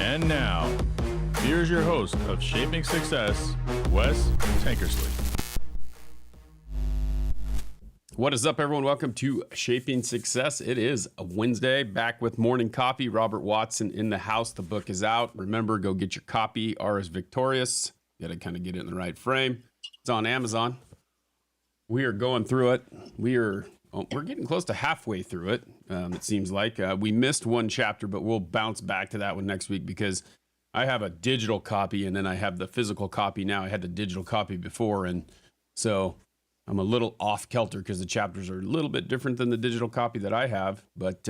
And now, here's your host of Shaping Success, Wes Tankersley. What is up, everyone? Welcome to Shaping Success. It is a Wednesday, back with morning coffee. Robert Watson in the house. The book is out. Remember, go get your copy. R is Victorious. You got to kind of get it in the right frame. It's on Amazon. We are going through it. We're getting close to halfway through it. It seems like we missed one chapter, but we'll bounce back to that one next week because I have a digital copy and then I have the physical copy now. I had the digital copy before, and so I'm a little off kilter because the chapters are a little bit different than the digital copy that I have. But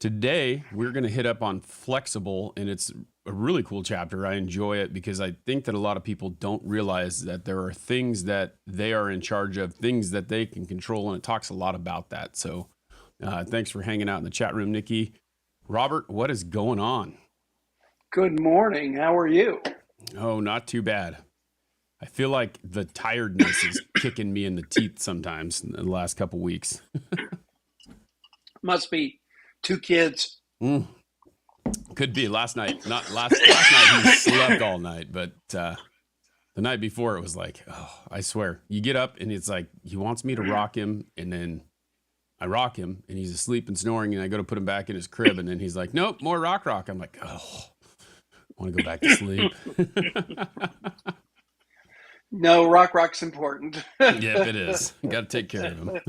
today we're going to hit up on flexible, and it's a really cool chapter. I enjoy it because I think that a lot of people don't realize that there are things that they are in charge of, things that they can control, and it talks a lot about that. So thanks for hanging out in the chat room, Nikki. Robert, what is going on? Good morning. How are you? Oh, not too bad. I feel like the tiredness is kicking me in the teeth sometimes in the last couple weeks. Must be two kids. Could be last night. Not last night. He slept all night, but the night before it was like, oh, I swear. You get up and it's like he wants me to rock him, and then I rock him, and he's asleep and snoring, and I go to put him back in his crib, and then he's like, nope, more rock. I'm like, oh, I want to go back to sleep. No, rock's important. Yep, it is. You got to take care of him.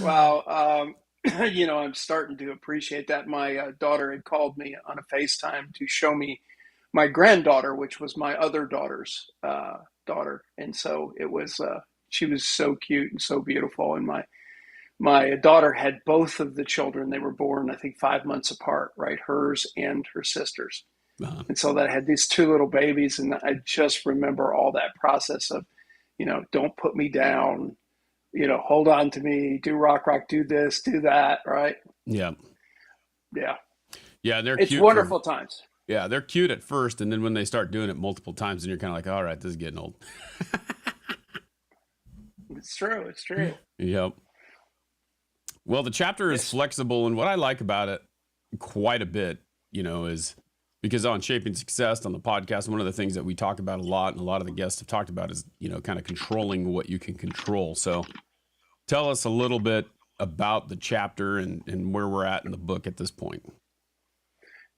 Wow. I'm starting to appreciate that. My daughter had called me on a FaceTime to show me my granddaughter, which was my other daughter's daughter. And so it was, she was so cute and so beautiful. And my daughter had both of the children. They were born, I think, 5 months apart, right? Hers and her sister's. Uh-huh. And so that I had these two little babies, and I just remember all that process of, don't put me down, hold on to me, do rock, do this, do that, right? Yeah. Yeah. Yeah, it's cute. Wonderful times. Yeah, they're cute at first, and then when they start doing it multiple times, and you're kind of like, all right, this is getting old. It's true. Yep. Well, the chapter is flexible, and what I like about it quite a bit, is because on Shaping Success on the podcast, one of the things that we talk about a lot, and a lot of the guests have talked about, is kind of controlling what you can control. So tell us a little bit about the chapter and where we're at in the book at this point.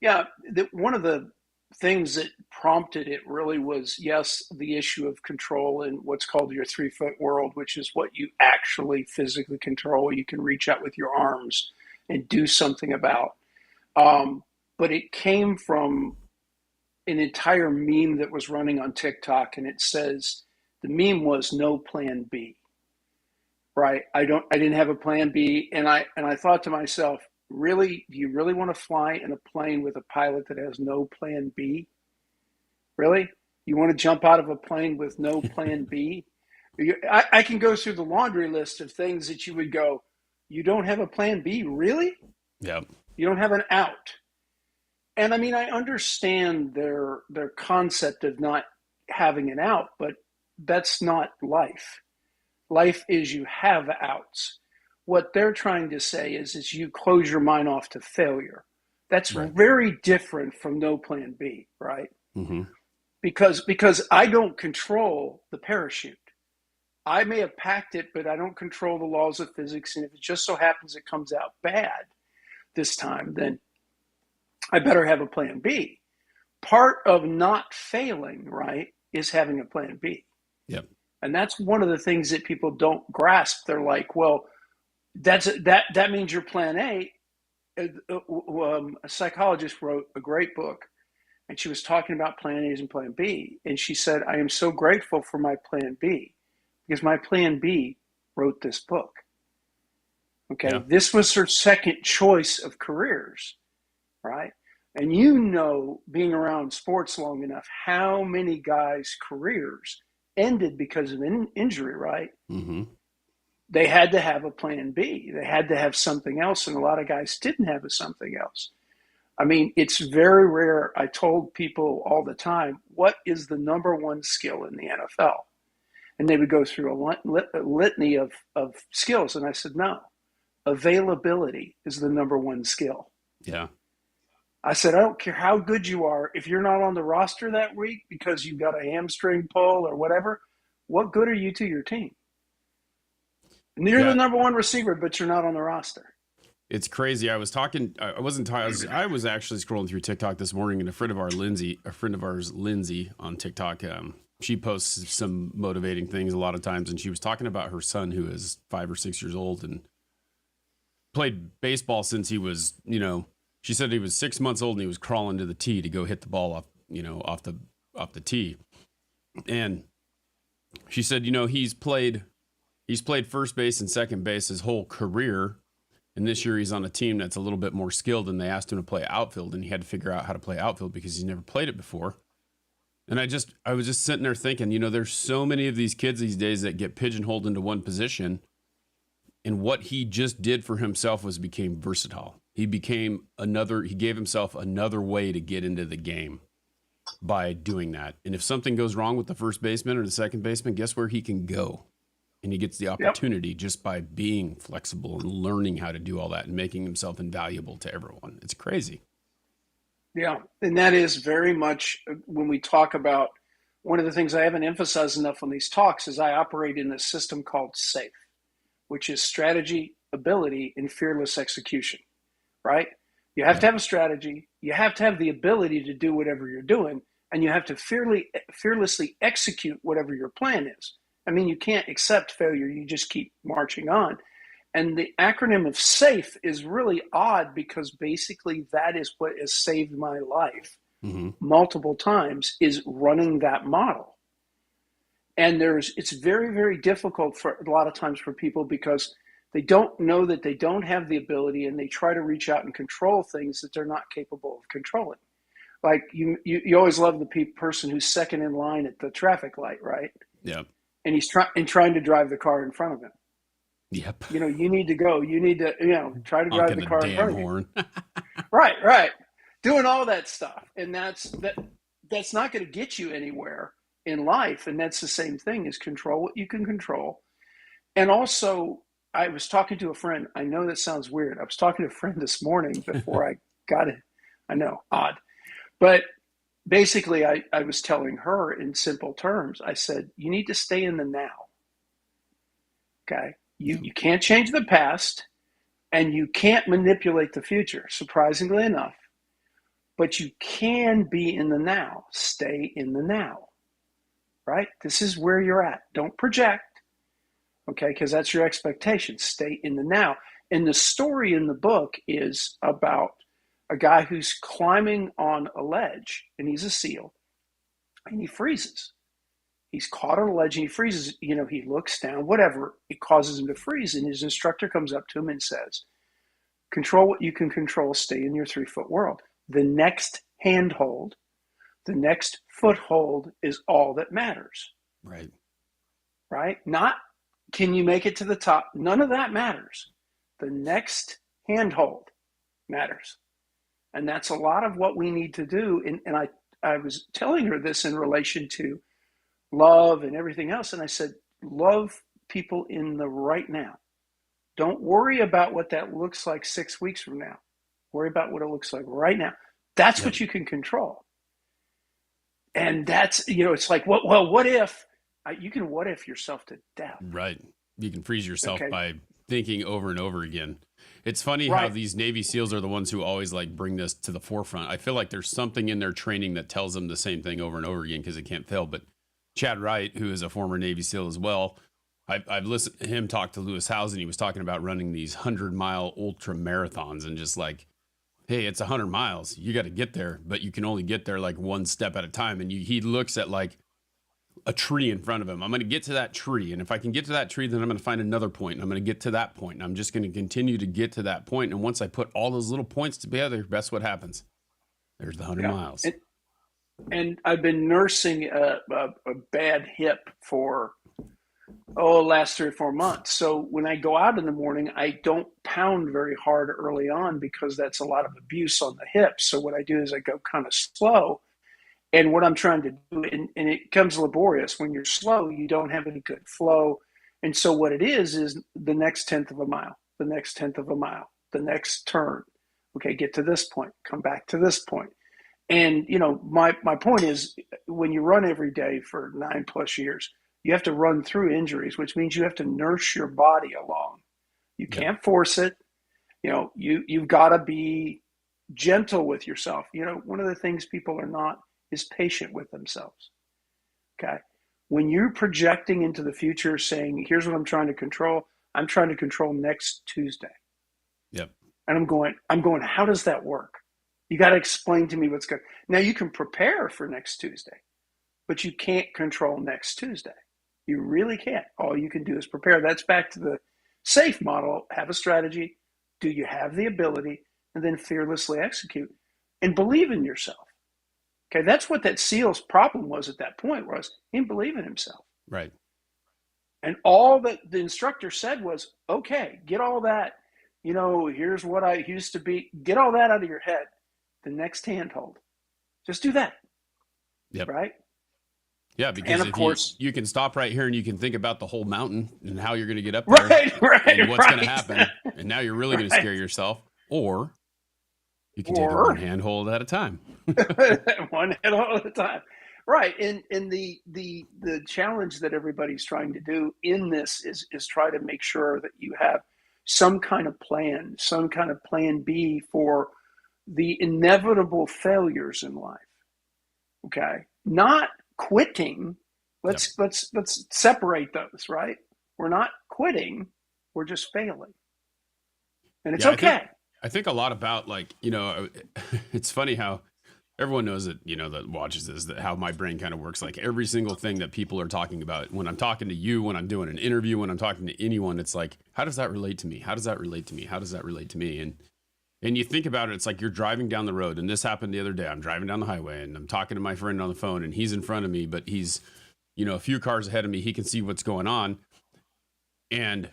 Yeah, one of the things that prompted it really was, yes, the issue of control in what's called your 3-foot world, which is what you actually physically control. You can reach out with your arms and do something about. But it came from an entire meme that was running on TikTok, and it says the meme was no plan B. Right? I didn't have a plan B, and I thought to myself, really, do you really want to fly in a plane with a pilot that has no plan B? Really? You want to jump out of a plane with no plan B? I can go through the laundry list of things that you would go, you don't have a plan B? Really? Yeah. You don't have an out. And I mean, I understand their concept of not having an out, but that's not life. Life is you have outs. What they're trying to say is you close your mind off to failure. That's right. Very different from no plan B, right? Mm-hmm. Because I don't control the parachute. I may have packed it, but I don't control the laws of physics. And if it just so happens it comes out bad this time, then I better have a plan B. Part of not failing, right, is having a plan B. Yep. And that's one of the things that people don't grasp. They're like, well, that means your plan A. A psychologist wrote a great book, and she was talking about plan A's and plan B. And she said, I am so grateful for my plan B because my plan B wrote this book. Okay. Yeah. This was her second choice of careers, right? And being around sports long enough, how many guys' careers ended because of injury, right? Mm-hmm. They had to have a plan B. They had to have something else, and a lot of guys didn't have something else. I mean, it's very rare. I told people all the time, what is the number one skill in the NFL? And they would go through a litany of skills. And I said, no, availability is the number one skill. Yeah. I said, I don't care how good you are. If you're not on the roster that week because you've got a hamstring pull or whatever, what good are you to your team? And you're the Yeah, number one receiver, but you're not on the roster. it's crazy. I was talking. I wasn't. I was actually scrolling through TikTok this morning, and a friend of ours, Lindsay, on TikTok, she posts some motivating things a lot of times, and she was talking about her son who is 5 or 6 years old and played baseball since he was, she said he was 6 months old and he was crawling to the tee to go hit the ball off the tee, and she said, he's played first base and second base his whole career. And this year he's on a team that's a little bit more skilled, and they asked him to play outfield, and he had to figure out how to play outfield because he's never played it before. And I was just sitting there thinking, there's so many of these kids these days that get pigeonholed into one position. And what he just did for himself was became versatile. He gave himself another way to get into the game by doing that. And if something goes wrong with the first baseman or the second baseman, guess where he can go? And he gets the opportunity just by being flexible and learning how to do all that and making himself invaluable to everyone. It's crazy. Yeah. And that is very much when we talk about one of the things I haven't emphasized enough on these talks is I operate in a system called SAFE, which is strategy, ability, and fearless execution, right? You have to have a strategy. You have to have the ability to do whatever you're doing, and you have to fearlessly execute whatever your plan is. I mean, you can't accept failure. You just keep marching on. And the acronym of SAFE is really odd because basically that is what has saved my life multiple times, is running that model. And it's very, very difficult for a lot of times for people because they don't know that they don't have the ability, and they try to reach out and control things that they're not capable of controlling. Like you always love the person who's second in line at the traffic light, right? Yeah. And he's trying to drive the car in front of him. Yep. You need to go. You need to, try to drive the car in front of you. Right. Doing all that stuff. And that's not going to get you anywhere in life. And that's the same thing, is control what you can control. And also, I was talking to a friend. I know that sounds weird. I was talking to a friend this morning before I got it. I know, odd. But basically, I was telling her in simple terms, I said, you need to stay in the now. Okay? You can't change the past, and you can't manipulate the future, surprisingly enough. But you can be in the now. Stay in the now. Right? This is where you're at. Don't project. Okay? Because that's your expectation. Stay in the now. And the story in the book is about a guy who's climbing on a ledge, and he's a SEAL, and he freezes. He's caught on a ledge and he freezes. He looks down, whatever, it causes him to freeze. And his instructor comes up to him and says, control what you can control, stay in your 3-foot world. The next handhold, the next foothold is all that matters. Right. Right? Not can you make it to the top? None of that matters. The next handhold matters. And that's a lot of what we need to do. And I was telling her this in relation to love and everything else. And I said, love people in the right now. Don't worry about what that looks like 6 weeks from now. Worry about what it looks like right now. That's what you can control. And that's, it's like, what if? You can what if yourself to death. Right. You can freeze yourself by thinking over and over again. It's funny how these Navy SEALs are the ones who always bring this to the forefront. I feel like there's something in their training that tells them the same thing over and over again because it can't fail. But Chad Wright, who is a former Navy SEAL as well, I've listened to him talk to Lewis Howes, and he was talking about running these 100-mile ultra marathons and just hey, it's 100 miles. You got to get there, but you can only get there one step at a time. And he looks at a tree in front of him. I'm going to get to that tree. And if I can get to that tree, then I'm going to find another point. And I'm going to get to that point. And I'm just going to continue to get to that point. And once I put all those little points together, guess what happens? There's the 100 miles. And I've been nursing a bad hip for, last 3 or 4 months. So when I go out in the morning, I don't pound very hard early on because that's a lot of abuse on the hips. So what I do is I go kind of slow. And what I'm trying to do, and it comes laborious. When you're slow, you don't have any good flow. And so what it is the next tenth of a mile, the next tenth of a mile, the next turn. Okay, get to this point, come back to this point. And, my point is when you run every day for 9+ years, you have to run through injuries, which means you have to nurse your body along. You Yep. can't force it. You've got to be gentle with yourself. One of the things people are not is patient with themselves. Okay. When you're projecting into the future saying, here's what I'm trying to control next Tuesday. Yep. And I'm going, how does that work? You got to explain to me what's going. Now you can prepare for next Tuesday, but you can't control next Tuesday. You really can't. All you can do is prepare. That's back to the SAFE model. Have a strategy. Do you have the ability? And then fearlessly execute and believe in yourself. Okay, that's what that SEAL's problem was at that point, was he didn't believe in himself. Right. And all that the instructor said was, okay, get all that, here's what I used to be, get all that out of your head. The next handhold. Just do that. Yep. Right? Yeah, because and of if course, you can stop right here and you can think about the whole mountain and how you're going to get up there and what's going to happen. And now you're really going to scare yourself. Or you can take it one handhold at a time. One handhold at a time. Right. And the challenge that everybody's trying to do in this is try to make sure that you have some kind of plan, some kind of plan B for the inevitable failures in life. Okay. Not quitting. Let's separate those, right? We're not quitting, we're just failing. And it's okay. I think a lot about it's funny how everyone knows that, that watches this, that how my brain kind of works. Like every single thing that people are talking about, when I'm talking to you, when I'm doing an interview, when I'm talking to anyone, it's like, how does that relate to me? How does that relate to me? How does that relate to me? And you think about it, it's like you're driving down the road, and this happened the other day. I'm driving down the highway and I'm talking to my friend on the phone, and he's in front of me, but he's, a few cars ahead of me. He can see what's going on. And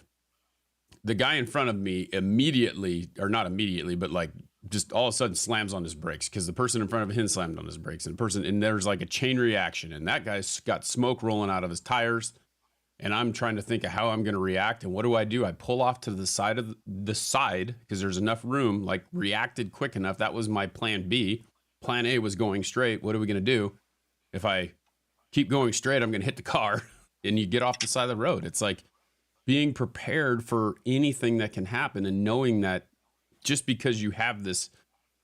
the guy in front of me immediately, or not immediately, but like just all of a sudden slams on his brakes because the person in front of him slammed on his brakes, and there's like a chain reaction, and that guy's got smoke rolling out of his tires. And I'm trying to think of how I'm going to react. And what do? I pull off to the side because there's enough room, like reacted quick enough. That was my plan B. Plan A was going straight. What are we going to do? If I keep going straight, I'm going to hit the car, and you get off the side of the road. It's like being prepared for anything that can happen, and knowing that just because you have this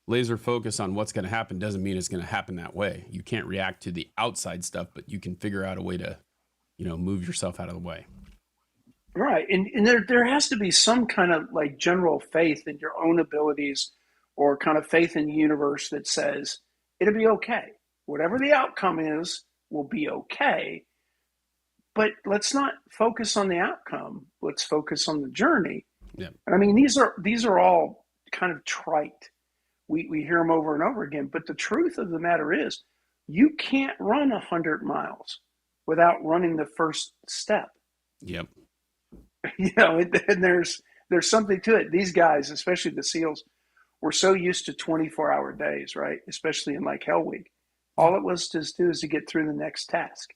laser focus on what's going to happen doesn't mean it's going to happen that way. You can't react to the outside stuff, but you can figure out a way to move yourself out of the way. Right. And there has to be some kind of like general faith in your own abilities, or kind of faith in the universe that says it'll be okay. Whatever the outcome is will be okay. But let's not focus on the outcome. Let's focus on the journey. Yeah. And I mean, these are all kind of trite. We hear them over and over again. But the truth of the matter is, you can't run 100 miles without running the first step. Yep. And there's something to it. These guys, especially the SEALs, were so used to 24-hour days, right? Especially in like Hell Week. All it was to do is to get through the next task.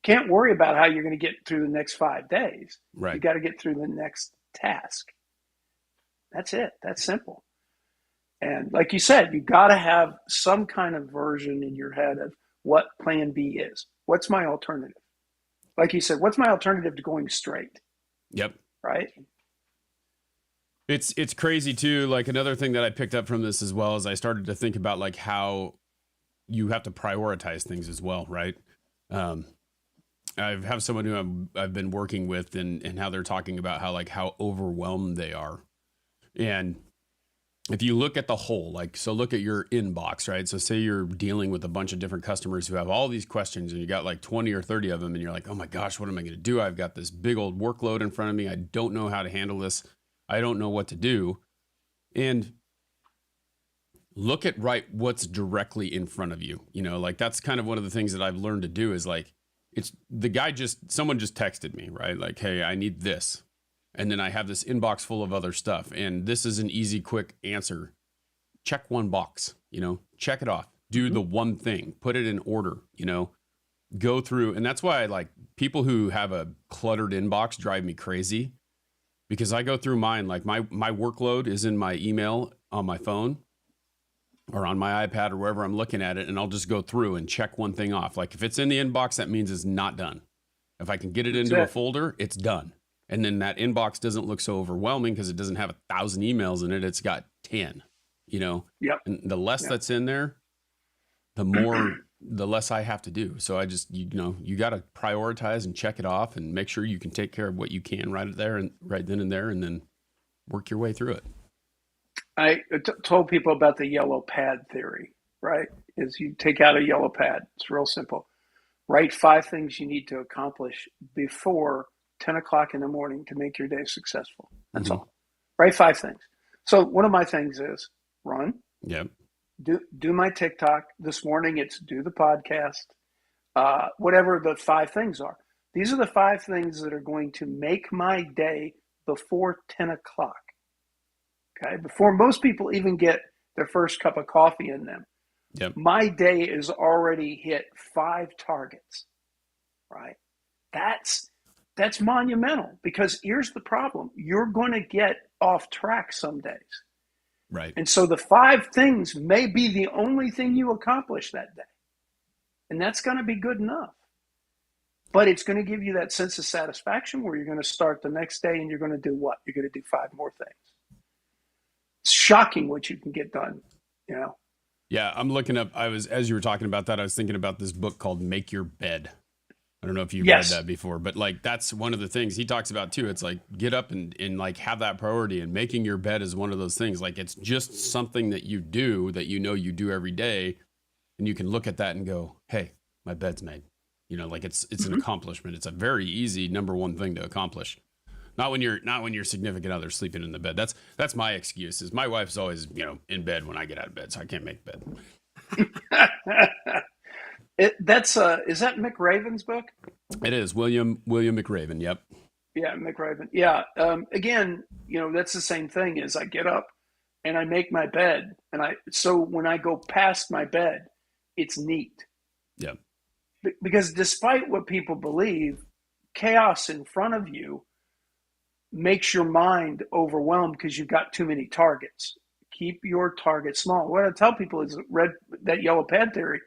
Can't worry about how you're going to get through the next 5 days. Right. You got to get through the next task. That's it. That's simple. And like you said, you got to have some kind of version in your head of what plan B is. What's my alternative? Like you said, what's my alternative to going straight? Yep. Right. It's crazy too. Like another thing that I picked up from this as well is I started to think about like how you have to prioritize things as well. Right. I have someone who I've been working with and how they're talking about how overwhelmed they are. And if you look at the whole, so look at your inbox, right? So say you're dealing with a bunch of different customers who have all these questions, and you got like 20 or 30 of them, and you're like, oh my gosh, what am I going to do? I've got this big old workload in front of me. I don't know how to handle this. I don't know what to do. And look at what's directly in front of you. That's kind of one of the things that I've learned to do is someone just texted me, right? Like, hey, I need this. And then I have this inbox full of other stuff. And this is an easy, quick answer. Check one box, check it off. Do the one thing, put it in order, go through. And that's why people who have a cluttered inbox drive me crazy, because I go through mine. Like my workload is in my email on my phone or on my iPad or wherever I'm looking at it, and I'll just go through and check one thing off. Like if it's in the inbox, that means it's not done. If I can get it into a folder, it's done. And then that inbox doesn't look so overwhelming because it doesn't have 1,000 emails in it. It's got 10, Yep. And the less that's in there, the less I have to do. So I just, you got to prioritize and check it off and make sure you can take care of what you can right then and there, and then work your way through it. I told people about the yellow pad theory, right? Is you take out a yellow pad. It's real simple. Write 5 things you need to accomplish before 10 o'clock in the morning to make your day successful. That's all. Write 5 things. So one of my things is run. Yep. Do my TikTok. This morning it's do the podcast. Whatever the 5 things are. These are the 5 things that are going to make my day before 10 o'clock. Okay, before most people even get their first cup of coffee in them. Yep. My day is already hit 5 targets, right? That's monumental, because here's the problem. You're going to get off track some days. Right. And so the 5 things may be the only thing you accomplish that day. And that's going to be good enough. But it's going to give you that sense of satisfaction where you're going to start the next day and you're going to do what? You're going to do 5 more things. It's shocking what you can get done, Yeah, I'm looking up. As you were talking about that, I was thinking about this book called Make Your Bed. I don't know if you've read that before, but like that's one of the things he talks about too. It's like get up and like have that priority, and making your bed is one of those things. Like it's just something that you do that you do every day, and you can look at that and go, "Hey, my bed's made." Like it's an accomplishment. It's a very easy number one thing to accomplish. Not when your significant other's sleeping in the bed. That's my excuse. Is my wife's always in bed when I get out of bed, so I can't make bed. Is that Mick Raven's book? It is William McRaven. Yep. Yeah, Mick Raven. Yeah. Again, that's the same thing. Is I get up and I make my bed, so when I go past my bed, it's neat. Yeah. Because despite what people believe, chaos in front of you makes your mind overwhelmed because you've got too many targets. Keep your target small. What I tell people is that yellow pad theory.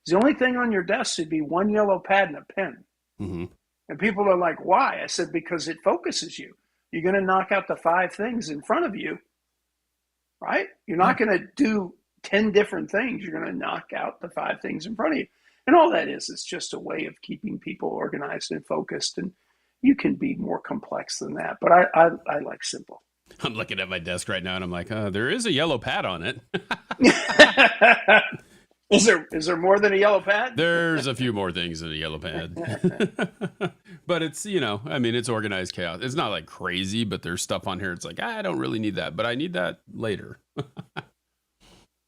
The only thing on your desk should be 1 yellow pad and a pen. Mm-hmm. And people are like, why? I said, because it focuses you. You're going to knock out the 5 things in front of you, right? You're not going to do 10 different things. You're going to knock out the 5 things in front of you. And all that is just a way of keeping people organized and focused. And you can be more complex than that. But I like simple. I'm looking at my desk right now and I'm like, there is a yellow pad on it. Is there more than a yellow pad? There's a few more things in a yellow pad. But it's, it's organized chaos. It's not like crazy, but there's stuff on here. It's like, I don't really need that, but I need that later.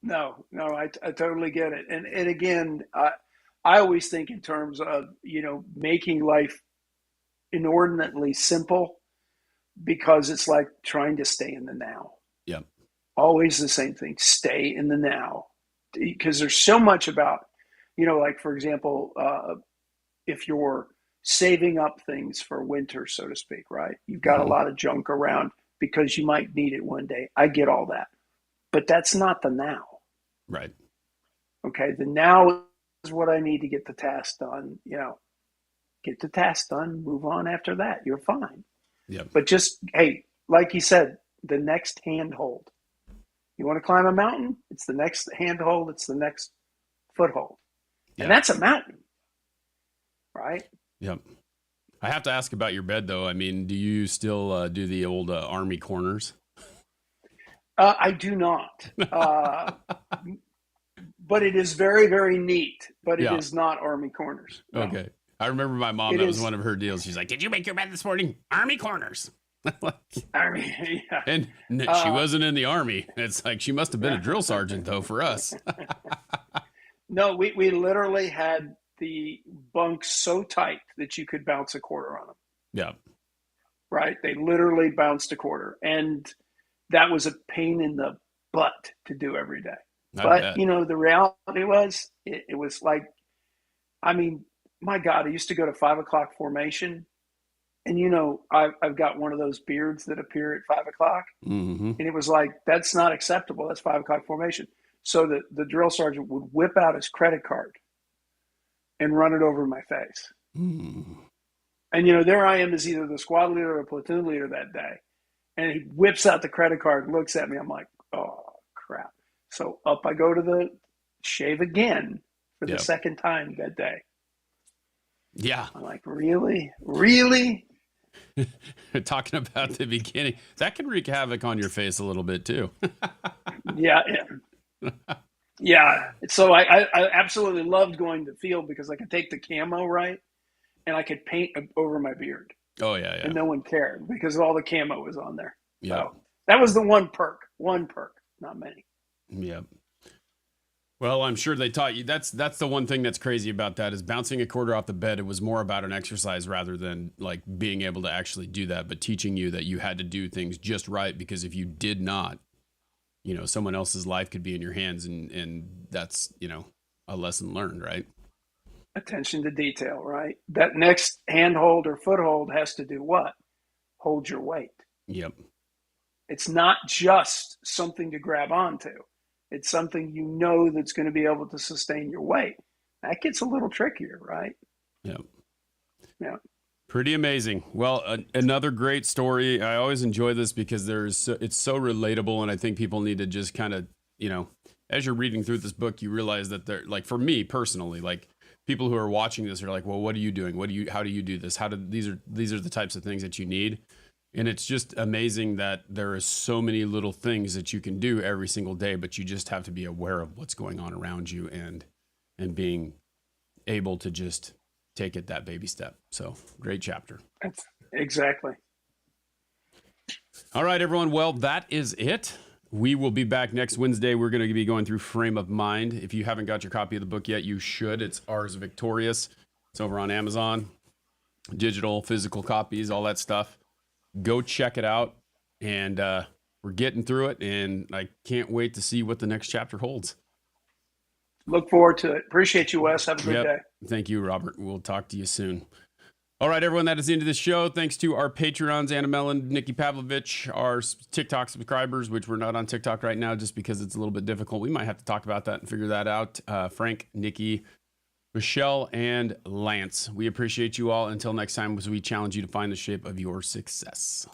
No, I totally get it. And again, I always think in terms of, making life inordinately simple, because it's like trying to stay in the now. Yeah. Always the same thing. Stay in the now. Because there's so much about, like, for example, if you're saving up things for winter, so to speak, right? You've got a lot of junk around because you might need it one day. I get all that. But that's not the now. Right. Okay. The now is what I need to get the task done. Get the task done, move on after that. You're fine. Yeah. But just, hey, like you said, the next handhold. You want to climb a mountain? It's the next handhold. It's the next foothold. Yeah. And that's a mountain, right? Yep. I have to ask about your bed, though. I mean, do you still do the old Army corners? I do not. But it is very, very neat. But it is not Army corners. No. Okay. I remember my mom, that was one of her deals. She's like, did you make your bed this morning? Army corners. Army, yeah. And she wasn't in the Army. It's like she must have been a drill sergeant, though, for us. No, we literally had the bunks so tight that you could bounce a quarter on them. Yeah. Right? They literally bounced a quarter. And that was a pain in the butt to do every day. But, the reality was, it was like, my God, I used to go to 5 o'clock formation And I've got one of those beards that appear at 5 o'clock, Mm-hmm. and it was like, that's not acceptable. That's 5 o'clock formation. So the drill sergeant would whip out his credit card and run it over my face. Mm. And there I am as either the squad leader or platoon leader that day, and he whips out the credit card, looks at me. I'm like, oh crap! So up I go to the shave again for the Yep. second time that day. Yeah. I'm like, really? Talking about the beginning, that can wreak havoc on your face a little bit too. Yeah. Yeah. So I absolutely loved going to the field because I could take the camo, right, and I could paint over my beard, Oh yeah, yeah. and no one cared because all the camo was on there. Yeah. So that was the one perk, not many. Yep. Well, I'm sure they taught you. That's the one thing that's crazy about that is bouncing a quarter off the bed. It was more about an exercise rather than like being able to actually do that, but teaching you that you had to do things just right, because if you did not, someone else's life could be in your hands, and that's, a lesson learned, right? Attention to detail, right? That next handhold or foothold has to do what? Hold your weight. Yep. It's not just something to grab onto. It's something that's going to be able to sustain your weight. That gets a little trickier, right? Yep. Yeah. Pretty amazing. Well, another great story. I always enjoy this because it's so relatable, and I think people need to just kind of, as you're reading through this book, you realize that they're like, for me personally, like people who are watching this are like, well, what are you doing? How do you do this? These are the types of things that you need. And it's just amazing that there are so many little things that you can do every single day, but you just have to be aware of what's going on around you and being able to just take it that baby step. So great chapter. Exactly. All right, everyone. Well, that is it. We will be back next Wednesday. We're going to be going through Frame of Mind. If you haven't got your copy of the book yet, you should. It's Ars Victorious. It's over on Amazon. Digital, physical copies, all that stuff. Go check it out. And we're getting through it, and I can't wait to see what the next chapter holds. Look forward to it. Appreciate you, Wes. Have a good day. Thank you, Robert. We'll talk to you soon. All right, everyone, that is the end of the show. Thanks to our Patreons, Anna Mellon, Nikki Pavlovich, our TikTok subscribers, which we're not on TikTok right now just because it's a little bit difficult. We might have to talk about that and figure that out. Frank, Nikki, Michelle, and Lance. We appreciate you all. Until next time, as we challenge you to find the shape of your success.